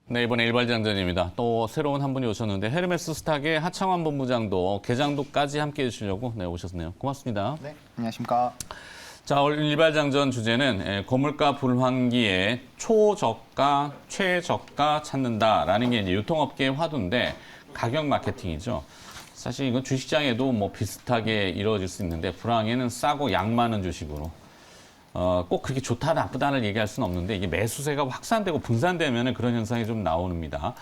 네, 이번에 일발장전입니다. 또 새로운 한 분이 오셨는데 헤르메스 스탁의 하창환 본부장도 개장도까지 함께해 주시려고 오셨네요. 고맙습니다. 네, 안녕하십니까. 자, 오늘 일발장전 주제는 고물가 불황기에 초저가, 최저가 찾는다라는 게 이제 유통업계의 화두인데 가격 마케팅이죠. 사실 이건 주식시장에도 뭐 비슷하게 이루어질 수 있는데 불황에는 싸고 양 많은 주식으로 꼭 그렇게 좋다 나쁘다를 얘기할 수는 없는데 이게 매수세가 확산되고 분산되면 그런 현상이 좀 나옵니다.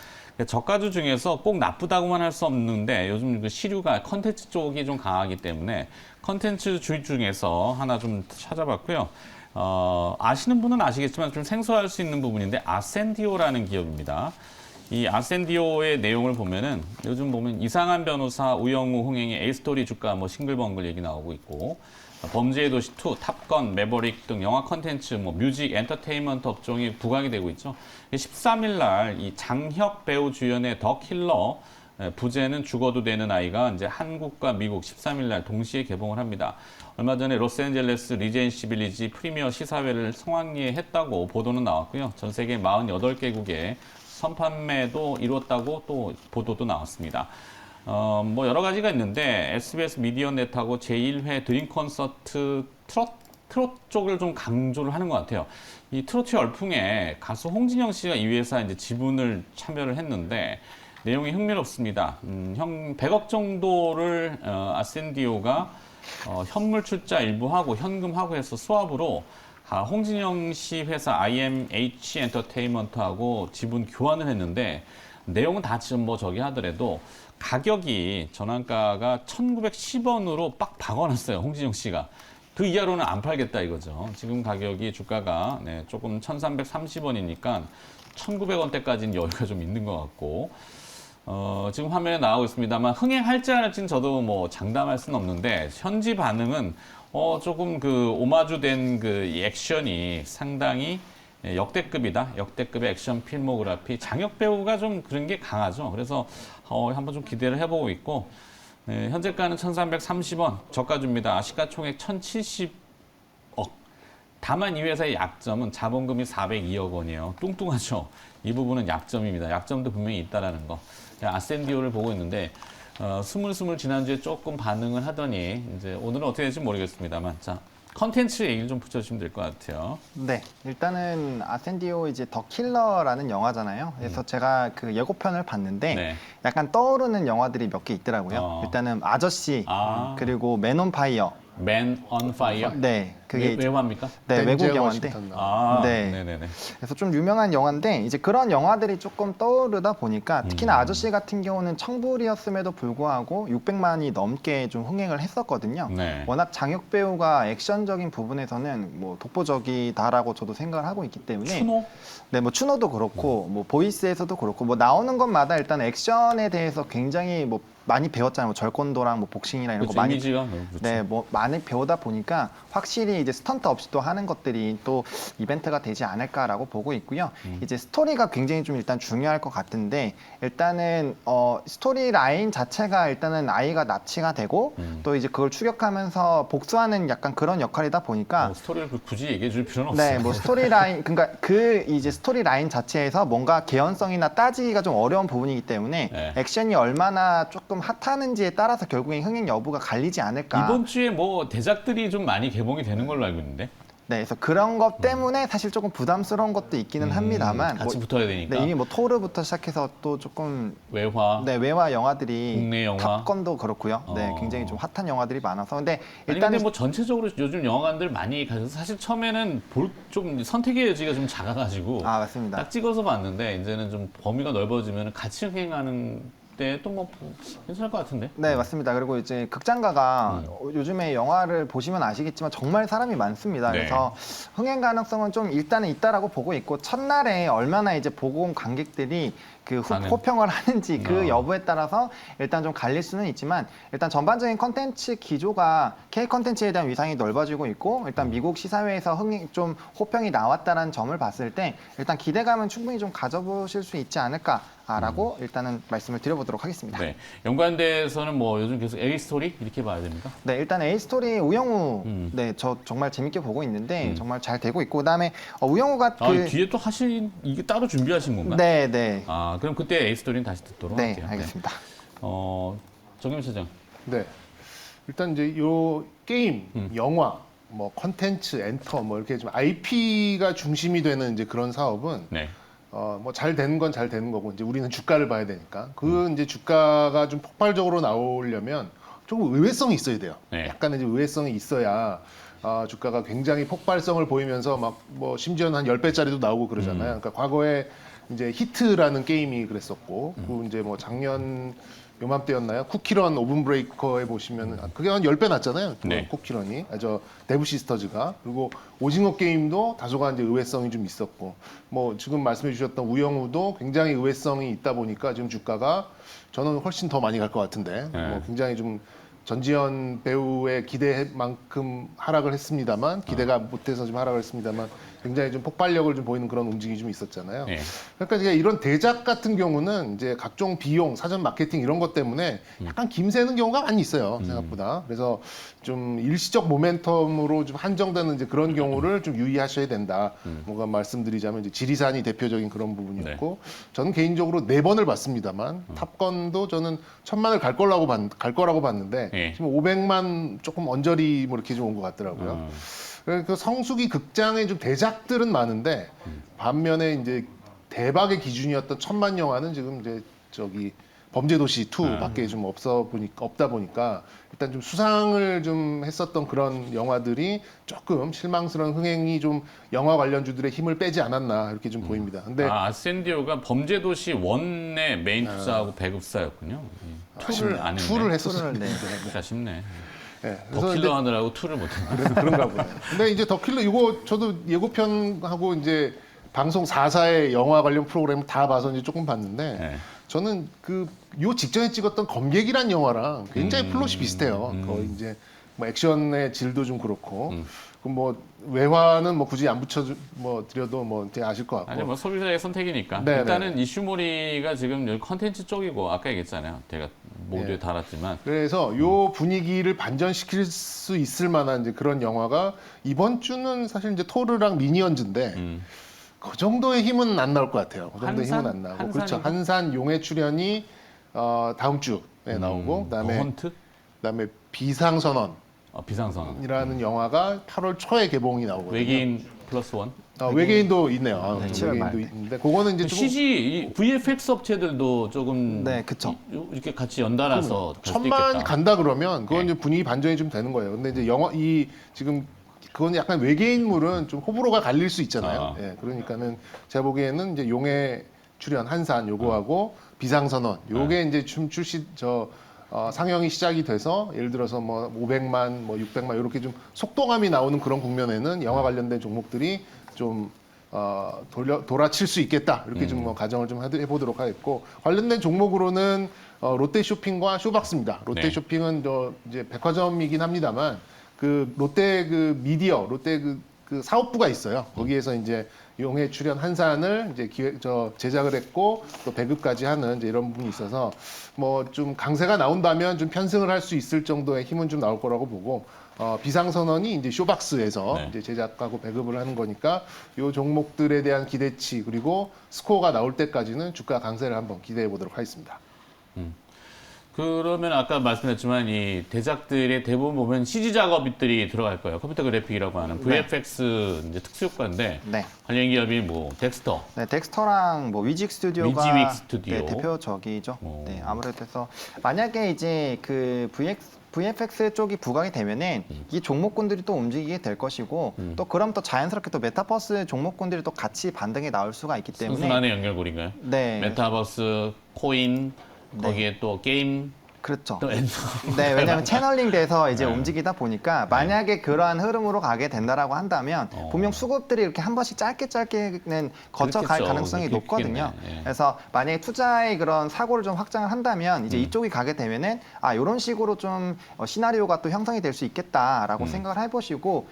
저가주 중에서 꼭 나쁘다고만 할 수 없는데 요즘 그 시류가 컨텐츠 쪽이 좀 강하기 때문에 컨텐츠 주식 중에서 하나 좀 찾아봤고요. 아시는 분은 아시겠지만 좀 생소할 수 있는 부분인데 아센디오라는 기업입니다. 이 아센디오의 내용을 보면은 요즘 보면 이상한 변호사, 우영우, 흥행의 A스토리 주가 뭐 싱글벙글 얘기 나오고 있고 범죄의 도시 2, 탑건, 매버릭 등 영화 컨텐츠, 뭐 뮤직, 엔터테인먼트 업종이 부각이 되고 있죠. 13일 날 이 장혁 배우 주연의 더 킬러, 부제는 죽어도 되는 아이가 이제 한국과 미국 13일 날 동시에 개봉을 합니다. 얼마 전에 로스앤젤레스 리젠시 빌리지 프리미어 시사회를 성황리에 했다고 보도는 나왔고요. 전 세계 48개국에 선판매도 이루었다고 또 보도도 나왔습니다. 뭐 여러 가지가 있는데 SBS 미디어넷하고 제1회 드림 콘서트 트롯 쪽을 좀 강조를 하는 것 같아요. 이 트로트 열풍에 가수 홍진영 씨가 이 회사 이제 지분을 참여를 했는데 내용이 흥미롭습니다. 형 100억 정도를 아센디오가 현물 출자 일부 하고 현금하고 해서 수합으로 홍진영 씨 회사 IMH 엔터테인먼트하고 지분 교환을 했는데 내용은 다 지금 뭐 저기 하더라도 가격이 전환가가 1910원으로 빡 박아놨어요. 홍진영 씨가. 그 이하로는 안 팔겠다 이거죠. 지금 가격이 주가가 조금 1330원이니까 1900원대까지는 여유가 좀 있는 것 같고 지금 화면에 나오고 있습니다만 흥행할지 안 할지는 저도 뭐 장담할 수는 없는데 현지 반응은 조금 그 오마주된 그 액션이 상당히 역대급이다. 역대급의 액션 필모그래피. 장혁 배우가 좀 그런 게 강하죠. 그래서 한번 좀 기대를 해보고 있고 현재가는 1330원 저가주입니다. 시가총액 1070억. 다만 이 회사의 약점은 자본금이 402억 원이에요. 뚱뚱하죠. 이 부분은 약점입니다. 약점도 분명히 있다라는 거. 아센디오를 보고 있는데 스물스물 지난주에 조금 반응을 하더니 이제 오늘은 어떻게 될지 모르겠습니다만 자. 컨텐츠 얘기를 좀 붙여주시면 될 것 같아요. 네, 일단은 아센디오 이제 더 킬러라는 영화잖아요. 그래서 제가 그 예고편을 봤는데 네. 약간 떠오르는 영화들이 몇 개 있더라고요. 일단은 아저씨, 그리고 맨 온 파이어. Man on Fire? 네, 그게 이제 외화입니까? 네, 외국 덴젤 영화인데. 워싱턴 나온. 아, 네. 네네네. 그래서 좀 유명한 영화인데 이제 그런 영화들이 조금 떠오르다 보니까 특히나 아저씨 같은 경우는 청불이었음에도 불구하고 600만이 넘게 좀 흥행을 했었거든요. 네. 워낙 장혁 배우가 액션적인 부분에서는 뭐 독보적이다라고 저도 생각을 하고 있기 때문에 추노? 네, 뭐 추노도 그렇고 뭐 보이스에서도 그렇고 뭐 나오는 것마다 일단 액션에 대해서 굉장히 뭐 많이 배웠잖아요. 뭐 절권도랑 뭐 복싱이나 이런 거 많이 이미지가 너무 좋죠. 네, 뭐 많이 배우다 보니까 확실히 이제 스턴트 없이 또 하는 것들이 또 이벤트가 되지 않을까라고 보고 있고요. 이제 스토리가 굉장히 좀 일단 중요할 것 같은데 일단은 스토리 라인 자체가 일단은 아이가 납치가 되고 또 이제 그걸 추격하면서 복수하는 약간 그런 역할이다 보니까 스토리를 굳이 얘기해 줄 필요는 없어요. 네, 뭐 스토리 라인 그러니까 그 이제 스토리 라인 자체에서 뭔가 개연성이나 따지기가 좀 어려운 부분이기 때문에 네. 액션이 얼마나 조금 핫하는지에 따라서 결국엔 흥행 여부가 갈리지 않을까. 이번 주에 뭐 대작들이 좀 많이 개봉이 되는 걸로 알고 있는데. 네, 그래서 그런 것 때문에 사실 조금 부담스러운 것도 있기는 합니다만 같이 뭐, 붙어야 되니까. 네, 이미 뭐 토르부터 시작해서 또 조금 외화. 네, 외화 영화들이 국내 영화. 탑건도 그렇고요. 네, 굉장히 좀 핫한 영화들이 많아서 근데 아니 일단 근데 뭐 전체적으로 요즘 영화관들 많이 가셔서 사실 처음에는 좀 선택의 여지가 좀 작아가지고 아, 맞습니다. 딱 찍어서 봤는데 이제는 좀 범위가 넓어지면 같이 흥행하는 때 또 뭐 괜찮을 것 같은데. 네, 맞습니다. 그리고 이제 극장가가 요즘에 영화를 보시면 아시겠지만 정말 사람이 많습니다. 네. 그래서 흥행 가능성은 좀 일단은 있다라고 보고 있고 첫날에 얼마나 이제 보고 온 관객들이 그 반응. 호평을 하는지 그 어. 여부에 따라서 일단 좀 갈릴 수는 있지만 일단 전반적인 컨텐츠 기조가 K 컨텐츠에 대한 위상이 넓어지고 있고 일단 미국 시사회에서 좀 호평이 나왔다는 점을 봤을 때 일단 기대감은 충분히 좀 가져보실 수 있지 않을까 라고 일단은 말씀을 드려보도록 하겠습니다. 네. 연관대에서는 뭐 요즘 계속 A 스토리 이렇게 봐야 됩니까? 네, 일단 A 스토리 우영우, 네, 저 정말 재밌게 보고 있는데 정말 잘 되고 있고, 그다음에 우영우가 뒤에 또 이게 따로 준비하신 건가요? 네, 네, 아, 그럼 그때 A 스토리는 다시 듣도록 네, 할게요. 알겠습니다. 정임 차장. 네. 일단 이제 요 게임, 영화, 뭐 컨텐츠, 엔터 뭐 이렇게 좀 IP가 중심이 되는 이제 그런 사업은 네. 뭐 잘 되는 건 잘 되는 거고 이제 우리는 주가를 봐야 되니까 그 이제 주가가 좀 폭발적으로 나오려면 조금 의외성이 있어야 돼요. 네. 약간의 이제 의외성이 있어야 주가가 굉장히 폭발성을 보이면서 막 뭐 심지어는 한 10배짜리도 나오고 그러잖아요. 그러니까 과거에 이제 히트라는 게임이 그랬었고 그 이제 뭐 작년 요맘때였나요? 쿠키런 오븐 브레이커에 보시면 그게 한 10배 났잖아요. 네. 쿠키런이. 데브 시스터즈가. 그리고 오징어 게임도 다소간 이제 의외성이 좀 있었고 뭐 지금 말씀해 주셨던 우영우도 굉장히 의외성이 있다 보니까 지금 주가가 저는 훨씬 더 많이 갈 것 같은데 네. 뭐 굉장히 좀 전지현 배우의 기대만큼 하락을 했습니다만 기대가 못해서 좀 하락을 했습니다만 굉장히 좀 폭발력을 좀 보이는 그런 움직임이 좀 있었잖아요. 네. 그러니까 이제 이런 대작 같은 경우는 이제 각종 비용, 사전 마케팅 이런 것 때문에 약간 김새는 경우가 많이 있어요. 생각보다. 그래서 좀 일시적 모멘텀으로 좀 한정되는 이제 그런 경우를 좀 유의하셔야 된다. 뭔가 말씀드리자면 이제 지리산이 대표적인 그런 부분이었고 저는 개인적으로 4번을 봤습니다만 탑건도 저는 1000만을 갈 거라고 봤는데 네. 지금 500만 조금 언저리 뭐 이렇게 좀 온 것 같더라고요. 그 성수기 극장의 좀 대작들은 많은데 반면에 이제 대박의 기준이었던 1000만 영화는 지금 이제 범죄도시 2밖에 좀 없다 보니까 일단 좀 수상을 좀 했었던 그런 영화들이 조금 실망스러운 흥행이 좀 영화 관련주들의 힘을 빼지 않았나 이렇게 좀 보입니다. 근데 아센디오가 범죄도시 1의 메인 투자하고 배급사였군요. 2를 안 했네. 2를 했었어요. 네. 아쉽네. 네, 더 그래서 킬러 하느라고 2를 못했나. 그래서 그런가 보네요. 근데 이제 더 킬러 이거 저도 예고편하고 이제 방송 4사의 영화 관련 프로그램 다 봐서 이제 조금 봤는데 네. 저는 요 직전에 찍었던 검객이란 영화랑 굉장히 플롯이 비슷해요. 거의 이제 뭐 액션의 질도 좀 그렇고 뭐 외화는 뭐 굳이 안 붙여 드려도 뭐 되게 아실 것 같고. 아니 뭐 소비자의 선택이니까. 네, 일단은 이슈몰이가 지금 여기 컨텐츠 쪽이고 아까 얘기했잖아요. 제가 모두에 네. 달았지만 그래서 요 분위기를 반전시킬 수 있을 만한 이제 그런 영화가 이번 주는 사실 이제 토르랑 미니언즈인데 그 정도의 힘은 안 나올 것 같아요. 그 정도의 한산? 힘은 안 나오고. 한산인가? 그렇죠. 한산 용의 출연이 다음 주에 나오고 더 헌트? 그다음에 비상선언이라는 비상선언. 영화가 8월 초에 개봉이 나오거든요. 외계인 플러스 원. 외계인도 있네요. 네, 7월 말. 외계인도 있는데 그거는 이제 조금 CG, VFX 업체들도 조금 네, 그쵸. 이렇게 같이 연달아서 갈 수도 1000만 있겠다. 간다 그러면 그건 네. 이제 분위기 반전이 좀 되는 거예요. 근데 이제 지금 그건 약간 외계인물은 좀 호불호가 갈릴 수 있잖아요. 예, 그러니까는 제가 보기에는 이제 용의 출연 한산 요거하고 비상선언 요게 이제 좀 상영이 시작이 돼서 예를 들어서 뭐 500만, 뭐 600만 이렇게 좀 속도감이 나오는 그런 국면에는 영화 관련된 종목들이 좀 돌아칠 수 있겠다 이렇게 좀 가정을 좀 해보도록 하겠고 관련된 종목으로는 롯데쇼핑과 쇼박스입니다. 롯데쇼핑은 이제 백화점이긴 합니다만 그 롯데 그 미디어 롯데 그 사업부가 있어요. 거기에서 이제 용해 출연 한산을 이제 제작을 했고 또 배급까지 하는 이제 이런 부분이 있어서 뭐 좀 강세가 나온다면 좀 편승을 할 수 있을 정도의 힘은 좀 나올 거라고 보고 비상선언이 이제 쇼박스에서 네. 이제 제작하고 배급을 하는 거니까 요 종목들에 대한 기대치 그리고 스코어가 나올 때까지는 주가 강세를 한번 기대해 보도록 하겠습니다. 그러면 아까 말씀드렸지만 이 대작들의 대부분 보면 CG 작업들이 들어갈 거예요. 컴퓨터 그래픽이라고 하는 VFX 이제 특수 효과인데 네. 관련 기업이 뭐 덱스터, 네, 덱스터랑 뭐 위직 스튜디오가 위지윅 스튜디오. 네, 대표적이죠. 오. 네, 아무래도 해서 만약에 이제 그 VFX 쪽이 부각이 되면은 이 종목군들이 또 움직이게 될 것이고 또 그럼 또 자연스럽게 또 메타버스 종목군들이 또 같이 반등에 나올 수가 있기 때문에 순순한의 연결고리인가요? 네, 메타버스, 코인, 거기에 또 게임, 그렇죠. 또 엔서. 네, 왜냐하면 채널링 돼서 이제 움직이다 보니까 만약에 그러한 흐름으로 가게 된다라고 한다면 분명 수급들이 이렇게 한 번씩 짧게는 거쳐갈 그렇겠죠. 가능성이 그렇게 높거든요. 있겠네. 예. 그래서 만약에 투자의 그런 사고를 좀 확장을 한다면 이제 이쪽이 가게 되면은 이런 식으로 좀 시나리오가 또 형성이 될 수 있겠다라고 생각을 해보시고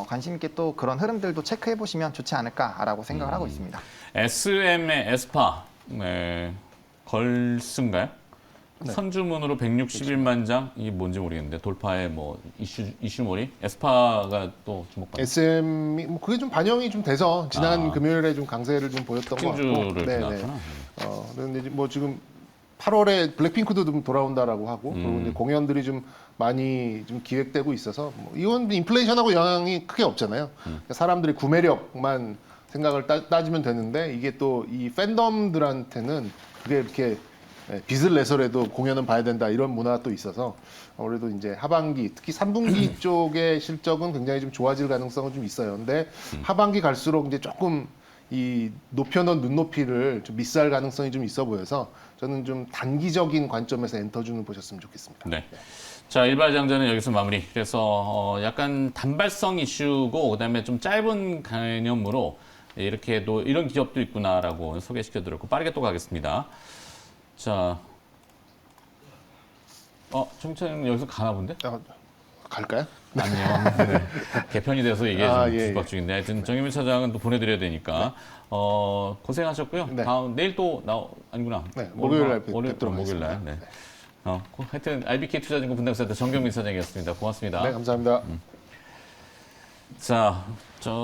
관심 있게 또 그런 흐름들도 체크해 보시면 좋지 않을까라고 생각을 하고 있습니다. SM의 에스파. 네. 걸스인가요? 네. 선주문으로 161만 장, 이게 뭔지 모르겠는데 돌파에 뭐 이슈몰이 에스파가 또 주목받는 SM이 뭐 그게 좀 반영이 좀 돼서 지난 아. 금요일에 좀 강세를 좀 보였던 것 같고. 특징주를 네네. 나왔구나. 그런데 이제 뭐 지금 8월에 블랙핑크도 좀 돌아온다라고 하고 그리고 이제 공연들이 좀 많이 좀 기획되고 있어서 뭐 이건 인플레이션하고 영향이 크게 없잖아요. 그러니까 사람들이 구매력만 생각을 따지면 되는데 이게 또 이 팬덤들한테는 그게 이렇게 빚을 내서라도 공연은 봐야 된다 이런 문화가 또 있어서 아무래도 이제 하반기 특히 3분기 쪽의 실적은 굉장히 좀 좋아질 가능성은 좀 있어요. 근데 하반기 갈수록 이제 조금 이 높여놓은 눈높이를 좀 미스할 가능성이 좀 있어 보여서 저는 좀 단기적인 관점에서 엔터준을 보셨으면 좋겠습니다. 네. 자, 일발장전은 여기서 마무리. 그래서 약간 단발성 이슈고 그다음에 좀 짧은 개념으로 이렇게 또 이런 기업도 있구나라고 소개시켜드렸고 빠르게 또 가겠습니다. 자, 정찬 여기서 가나 본데? 갈까요? 아니요. 네. 개편이 돼서 이게 좀 예, 뒤집어 중인데 하여튼 정유민 차장은 또 보내드려야 되니까 고생하셨고요. 네. 다음 내일 또 아니구나. 네, 목요일 날 월요일 뵙도록 목요일 날. 하겠습니다. 네. 하여튼 IBK 투자증권 분당센터 정경민 사장이었습니다. 고맙습니다. 네, 감사합니다. 자,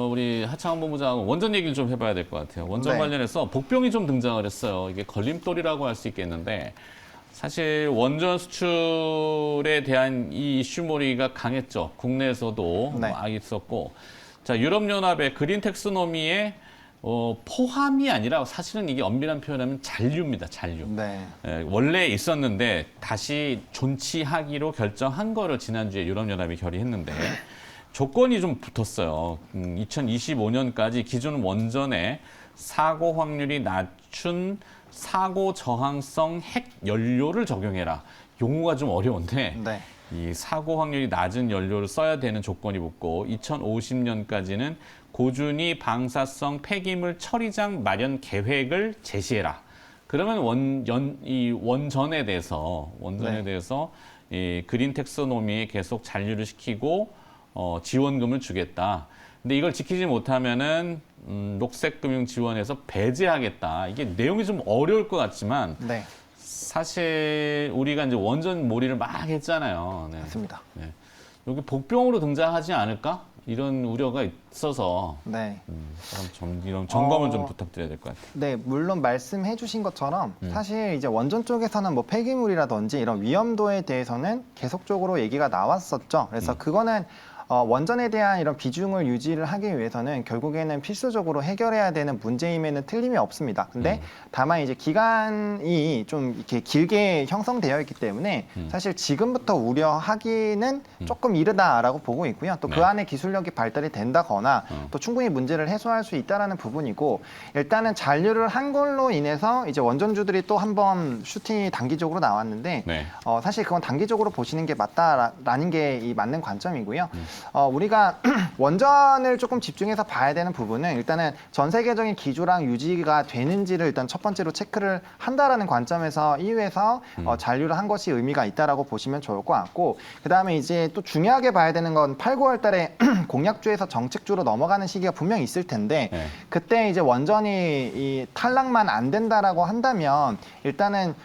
우리 하창원 본부장 원전 얘기를 좀 해봐야 될 것 같아요. 원전 네. 관련해서 복병이 좀 등장을 했어요. 이게 걸림돌이라고 할 수 있겠는데 사실 원전 수출에 대한 이 이슈몰이가 강했죠. 국내에서도 네. 막 있었고, 자 유럽연합의 그린 텍스노미에 포함이 아니라 사실은 이게 엄밀한 표현하면 잔류입니다. 잔류. 네. 원래 있었는데 다시 존치하기로 결정한 거를 지난주에 유럽연합이 결의했는데 조건이 좀 붙었어요. 2025년까지 기존 원전의 사고 확률이 낮춘 사고 저항성 핵 연료를 적용해라. 용어가 좀 어려운데 네. 이 사고 확률이 낮은 연료를 써야 되는 조건이 붙고 2050년까지는 고준위 방사성 폐기물 처리장 마련 계획을 제시해라. 그러면 이 원전에 대해서 이 그린 텍소노미에 계속 잔류를 시키고 지원금을 주겠다. 근데 이걸 지키지 못하면은 녹색금융 지원에서 배제하겠다. 이게 내용이 좀 어려울 것 같지만 네. 사실 우리가 이제 원전 몰이를 막 했잖아요. 네. 맞습니다. 네. 여기 복병으로 등장하지 않을까? 이런 우려가 있어서 네. 이런 점검을 좀 부탁드려야 될 것 같아요. 네, 물론 말씀해 주신 것처럼 사실 이제 원전 쪽에서는 뭐 폐기물이라든지 이런 위험도에 대해서는 계속적으로 얘기가 나왔었죠. 그래서 그거는 원전에 대한 이런 비중을 유지를 하기 위해서는 결국에는 필수적으로 해결해야 되는 문제임에는 틀림이 없습니다. 근데 다만 이제 기간이 좀 이렇게 길게 형성되어 있기 때문에 사실 지금부터 우려하기는 조금 이르다라고 보고 있고요. 또 그 네. 안에 기술력이 발달이 된다거나 또 충분히 문제를 해소할 수 있다라는 부분이고 일단은 잔류를 한 걸로 인해서 이제 원전주들이 또 한 번 슈팅이 단기적으로 나왔는데 네. 사실 그건 단기적으로 보시는 게 맞다라는 게 이 맞는 관점이고요. 우리가 원전을 조금 집중해서 봐야 되는 부분은 일단은 전 세계적인 기조랑 유지가 되는지를 일단 첫 번째로 체크를 한다라는 관점에서 이후에서 잔류를 한 것이 의미가 있다라고 보시면 좋을 것 같고 그다음에 이제 또 중요하게 봐야 되는 건 8, 9월 달에 공약주에서 정책주로 넘어가는 시기가 분명히 있을 텐데 네. 그때 이제 원전이 이 탈락만 안 된다라고 한다면 일단은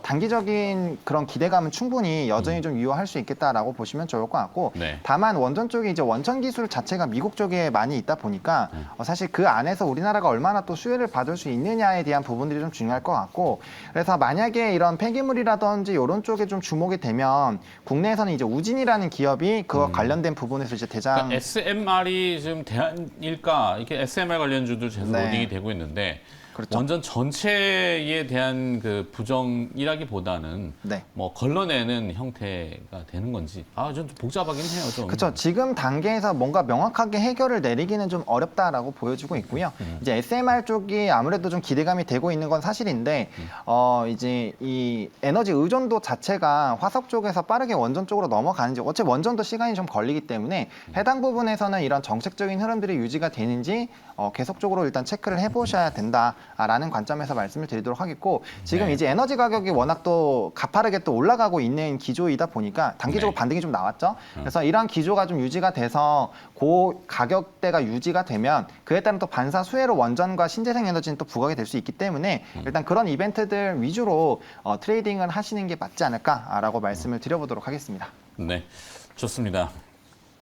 단기적인 그런 기대감은 충분히 여전히 좀 유효할 수 있겠다라고 보시면 좋을 것 같고 네. 다만 원전 쪽에 이제 원천 기술 자체가 미국 쪽에 많이 있다 보니까 사실 그 안에서 우리나라가 얼마나 또 수혜를 받을 수 있느냐에 대한 부분들이 좀 중요할 것 같고 그래서 만약에 이런 폐기물이라든지 이런 쪽에 좀 주목이 되면 국내에서는 이제 우진이라는 기업이 그와 관련된 부분에서 이제 대장 그러니까 SMR이 지금 대안일까? 이게 SMR 관련주들 계속 네. 로딩이 되고 있는데 그렇죠. 원전 전체에 대한 그 부정이라기보다는 네. 뭐 걸러내는 형태가 되는 건지 좀 복잡하긴 해요. 좀. 그렇죠. 지금 단계에서 뭔가 명확하게 해결을 내리기는 좀 어렵다라고 보여지고 있고요. 이제 SMR 쪽이 아무래도 좀 기대감이 되고 있는 건 사실인데, 이제 이 에너지 의존도 자체가 화석 쪽에서 빠르게 원전 쪽으로 넘어가는지, 어차피 원전도 시간이 좀 걸리기 때문에 해당 부분에서는 이런 정책적인 흐름들이 유지가 되는지 계속적으로 일단 체크를 해보셔야 된다. 않을까라는 관점에서 말씀을 드리도록 하겠고 지금 네. 이제 에너지 가격이 워낙 또 가파르게 또 올라가고 있는 기조이다 보니까 단기적으로 네. 반등이 좀 나왔죠. 그래서 이러한 기조가 좀 유지가 돼서 고 가격대가 유지가 되면 그에 따른 또 반사 수혜로 원전과 신재생 에너지는 또 부각이 될 수 있기 때문에 일단 그런 이벤트들 위주로 트레이딩을 하시는 게 맞지 않을까라고 말씀을 드려보도록 하겠습니다. 네, 좋습니다.